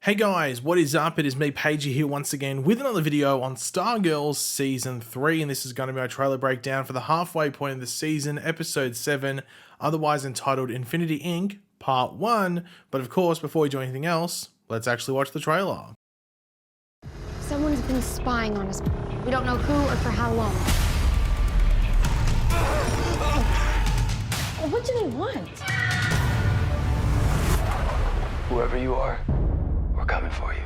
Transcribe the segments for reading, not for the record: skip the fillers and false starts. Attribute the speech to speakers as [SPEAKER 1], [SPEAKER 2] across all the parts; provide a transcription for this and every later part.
[SPEAKER 1] Hey guys, what is up? It is me, Pagey, here once again with another video on Stargirl Season 3, and this is going to be my trailer breakdown for the halfway point of the season, Episode 7, otherwise entitled Infinity Inc. Part 1. But of course, before we do anything else, let's actually watch the trailer.
[SPEAKER 2] Someone's been spying on us. We don't know who or for how long. What do they want?
[SPEAKER 3] Whoever you are, we're coming for you.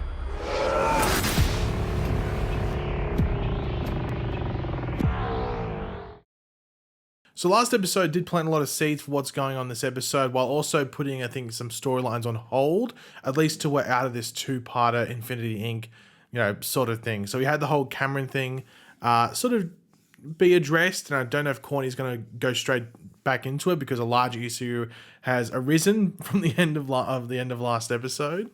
[SPEAKER 1] So last episode did plant a lot of seeds for what's going on this episode, while also putting, I think, some storylines on hold, at least till we're out of this two-parter Infinity Inc., sort of thing. So we had the whole Cameron thing sort of be addressed, and I don't know if Courtney's going to go straight back into it because a large issue has arisen from the end of last episode.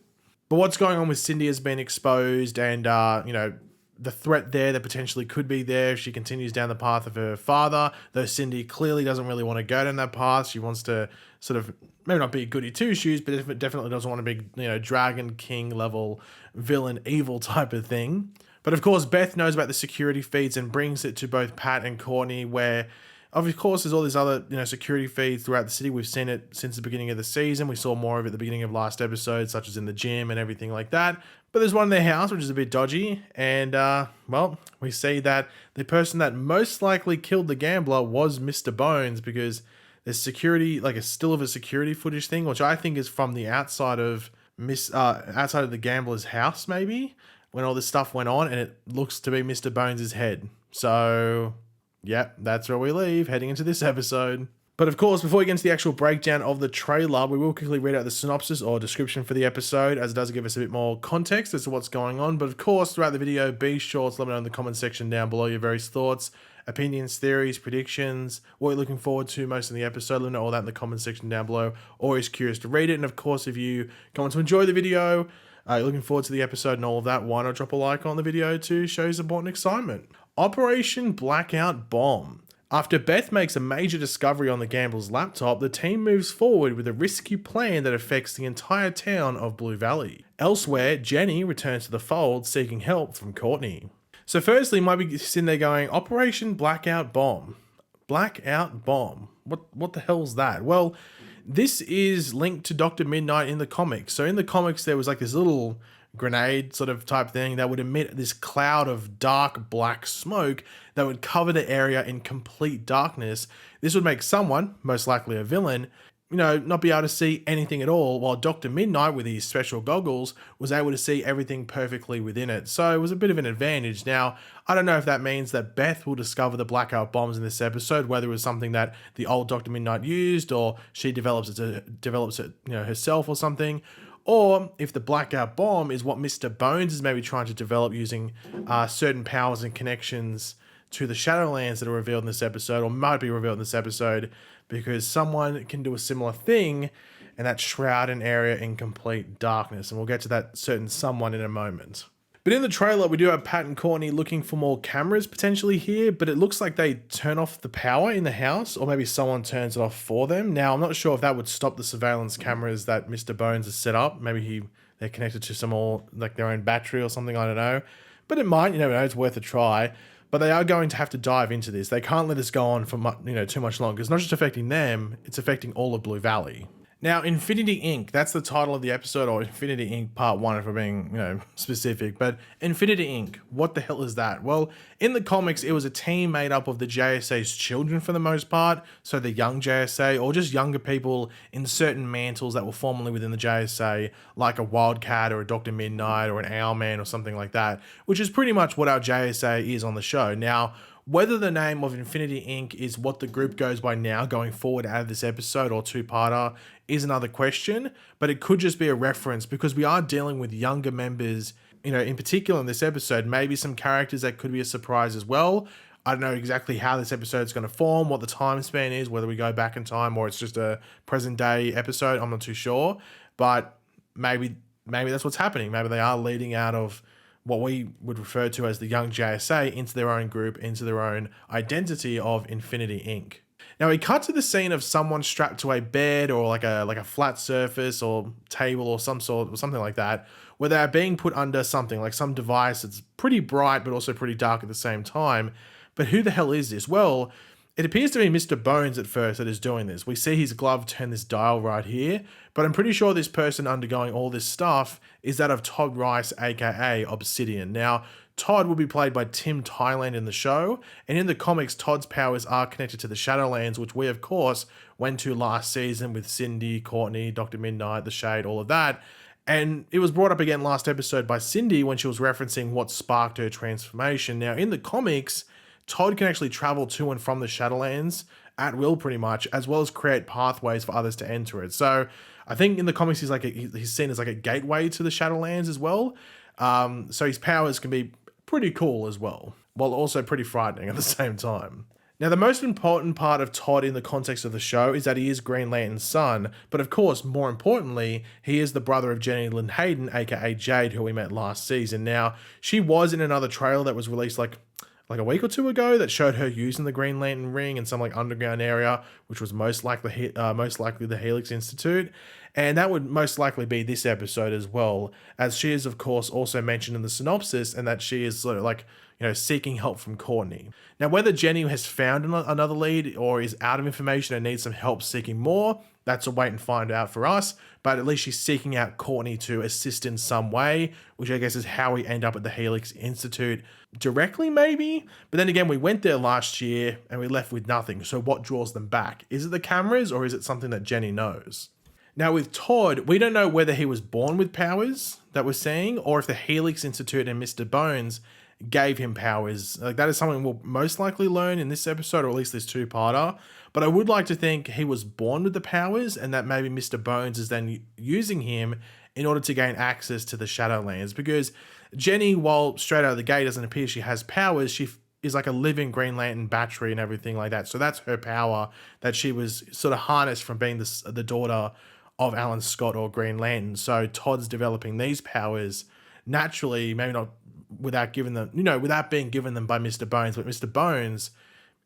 [SPEAKER 1] But what's going on with Cindy has been exposed, and the threat there that potentially could be there if she continues down the path of her father, though Cindy clearly doesn't really want to go down that path. She wants to sort of maybe not be goody two shoes, but it definitely doesn't want to be Dragon King level villain evil type of thing. But of course, Beth knows about the security feeds and brings it to both Pat and Courtney, where of course there's all these other security feeds throughout the city. We've seen it since the beginning of the season. We saw more of it at the beginning of last episode, such as in the gym and everything like that. But there's one in their house, which is a bit dodgy. And, well, we see that the person that most likely killed the gambler was Mr. Bones, because there's security, like a still of a security footage thing, which I think is from the outside of the gambler's house, maybe, when all this stuff went on, and it looks to be Mr. Bones' head. So, yeah, that's where we leave, heading into this episode. But of course, before we get into the actual breakdown of the trailer, we will quickly read out the synopsis or description for the episode, as it does give us a bit more context as to what's going on. But of course, throughout the video, be sure to let me know in the comment section down below your various thoughts, opinions, theories, predictions, what you're looking forward to most in the episode. Let me know all that in the comment section down below. Always curious to read it. And of course, if you go on to enjoy the video, you're looking forward to the episode and all of that, why not drop a like on the video to show your support and excitement. Operation Blackout Bomb. After Beth makes a major discovery on the gambler's laptop, the team moves forward with a risky plan that affects the entire town of Blue Valley. Elsewhere, Jenny returns to the fold seeking help from Courtney. So firstly, you might be sitting there going, Operation Blackout Bomb. Blackout Bomb. What the hell's that? Well, this is linked to Dr. Midnight in the comics. So in the comics, there was like this little grenade sort of type thing that would emit this cloud of dark black smoke that would cover the area in complete darkness. This would make someone, most likely a villain, not be able to see anything at all, while Dr. Midnight, with his special goggles, was able to see everything perfectly within it. So it was a bit of an advantage. Now, I don't know if that means that Beth will discover the blackout bombs in this episode, whether it was something that the old Dr. Midnight used, or she develops it herself or something. Or if the blackout bomb is what Mr. Bones is maybe trying to develop using certain powers and connections to the Shadowlands that are revealed in this episode, or might be revealed in this episode, because someone can do a similar thing and that shroud an area in complete darkness. And we'll get to that certain someone in a moment. But in the trailer, we do have Pat and Courtney looking for more cameras potentially here, but it looks like they turn off the power in the house, or maybe someone turns it off for them. Now, I'm not sure if that would stop the surveillance cameras that Mr. Bones has set up. Maybe they're connected to some their own battery or something, I don't know. But it might, you never know, it's worth a try. But they are going to have to dive into this. They can't let this go on for too much longer. It's not just affecting them, it's affecting all of Blue Valley. Now, Infinity Inc., that's the title of the episode, or Infinity Inc. Part 1 if we're being, specific. But Infinity Inc., what the hell is that? Well, in the comics, it was a team made up of the JSA's children for the most part, so the young JSA, or just younger people in certain mantles that were formerly within the JSA, like a Wildcat or a Dr. Midnight or an Owlman or something like that, which is pretty much what our JSA is on the show. Now, whether the name of Infinity Inc. is what the group goes by now going forward out of this episode or two-parter is another question, but it could just be a reference because we are dealing with younger members, in particular in this episode, maybe some characters that could be a surprise as well. I don't know exactly how this episode is going to form, what the time span is, whether we go back in time or it's just a present day episode. I'm not too sure, but maybe that's what's happening. Maybe they are leading out of what we would refer to as the young JSA into their own group, into their own identity of Infinity Inc. Now we cut to the scene of someone strapped to a bed or like a flat surface or table or something like that, where they are being put under something like some device that's pretty bright but also pretty dark at the same time. But who the hell is this? Well, it appears to be Mr. Bones at first that is doing this. We see his glove turn this dial right here, but I'm pretty sure this person undergoing all this stuff is that of Todd Rice, aka Obsidian. Now, Todd will be played by Tim Thailand in the show, and in the comics, Todd's powers are connected to the Shadowlands, which we, of course, went to last season with Cindy, Courtney, Dr. Midnight, The Shade, all of that. And it was brought up again last episode by Cindy when she was referencing what sparked her transformation. Now, in the comics, Todd can actually travel to and from the Shadowlands at will pretty much, as well as create pathways for others to enter it. So I think in the comics, he's seen as like a gateway to the Shadowlands as well. So his powers can be pretty cool as well, while also pretty frightening at the same time. Now, the most important part of Todd in the context of the show is that he is Green Lantern's son, but of course, more importantly, he is the brother of Jenny Lynn Hayden, aka Jade, who we met last season. Now, she was in another trailer that was released like a week or two ago that showed her using the Green Lantern ring in some like underground area, which was most likely the Helix Institute. And that would most likely be this episode as well, as she is, of course, also mentioned in the synopsis, and that she is sort of like, seeking help from Courtney. Now, whether Jenny has found another lead or is out of information and needs some help seeking more, that's a wait and find out for us. But at least she's seeking out Courtney to assist in some way, which I guess is how we end up at the Helix Institute directly, maybe. But then again, we went there last year and we left with nothing. So what draws them back? Is it the cameras or is it something that Jenny knows? Now with Todd, we don't know whether he was born with powers that we're seeing or if the Helix Institute and Mr. Bones gave him powers. Like, that is something we'll most likely learn in this episode, or at least this two-parter. But I would like to think he was born with the powers and that maybe Mr. Bones is then using him in order to gain access to the Shadowlands. Because Jenny, while straight out of the gate doesn't appear she has powers, she is like a living Green Lantern battery and everything like that. So that's her power that she was sort of harnessed from being the daughter of Alan Scott or Green Lantern. So Todd's developing these powers naturally, maybe not without giving them, without being given them by Mr. Bones, but Mr. Bones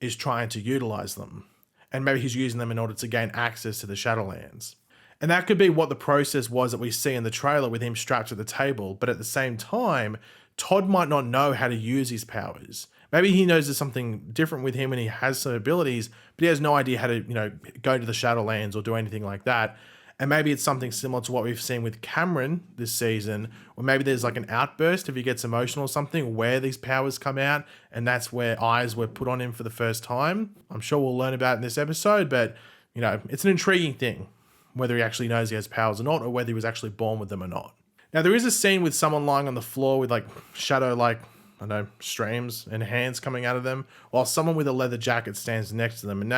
[SPEAKER 1] is trying to utilize them. And maybe he's using them in order to gain access to the Shadowlands. And that could be what the process was that we see in the trailer with him strapped to the table. But at the same time, Todd might not know how to use his powers. Maybe he knows there's something different with him and he has some abilities, but he has no idea how to, go to the Shadowlands or do anything like that. And maybe it's something similar to what we've seen with Cameron this season, where maybe there's like an outburst if he gets emotional or something, where these powers come out, and that's where eyes were put on him for the first time. I'm sure we'll learn about it in this episode, but, it's an intriguing thing, whether he actually knows he has powers or not, or whether he was actually born with them or not. Now, there is a scene with someone lying on the floor with like shadow, streams and hands coming out of them, while someone with a leather jacket stands next to them. And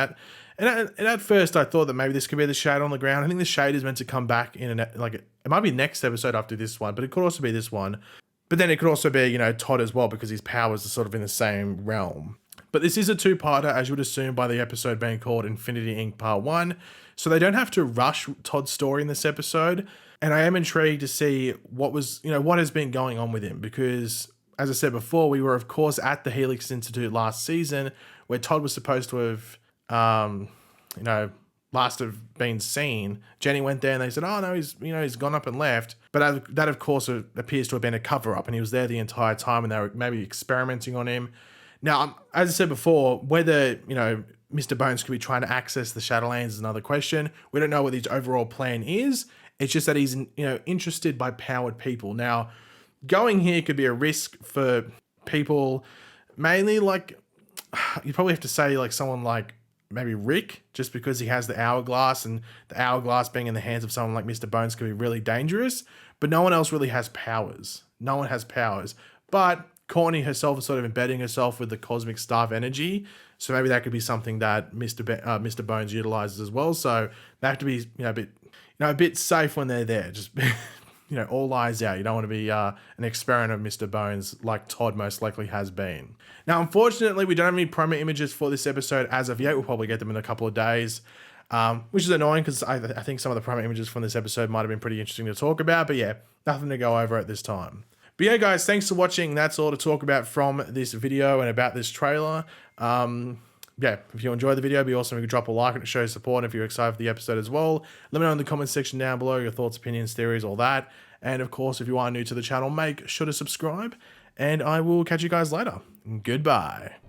[SPEAKER 1] at first I thought that maybe this could be the Shade on the ground. I think the Shade is meant to come back in it might be next episode after this one, but it could also be this one. But then it could also be, Todd as well, because his powers are sort of in the same realm. But this is a two-parter, as you would assume by the episode being called Infinity Inc. Part 1. So they don't have to rush Todd's story in this episode. And I am intrigued to see what has been going on with him, because as I said before, we were of course at the Helix Institute last season where Todd was supposed to have, last have been seen. Jenny went there and they said, oh no, he's gone up and left. But that of course appears to have been a cover up, and he was there the entire time and they were maybe experimenting on him. Now, as I said before, whether, Mr. Bones could be trying to access the Shadowlands is another question. We don't know what his overall plan is. It's just that he's, interested by powered people. Now, going here could be a risk for people, mainly you probably have to say someone like maybe Rick, just because he has the hourglass, and the hourglass being in the hands of someone like Mr. Bones could be really dangerous, but no one else really has powers. No one has powers. But Courtney herself is sort of embedding herself with the cosmic staff energy, so maybe that could be something that Mr. Bones utilizes as well. So they have to be, a bit safe when they're there. Just all eyes out. You don't want to be an experiment of Mr. Bones like Todd most likely has been. Now, unfortunately, we don't have any promo images for this episode as of yet. We'll probably get them in a couple of days, which is annoying because I think some of the promo images from this episode might have been pretty interesting to talk about. But yeah, nothing to go over at this time. But yeah, guys, thanks for watching. That's all to talk about from this video and about this trailer. yeah, if you enjoyed the video, it'd be awesome if you could drop a like and show support. And if you're excited for the episode as well, let me know in the comments section down below your thoughts, opinions, theories, all that. And of course, if you are new to the channel, make sure to subscribe, and I will catch you guys later. Goodbye.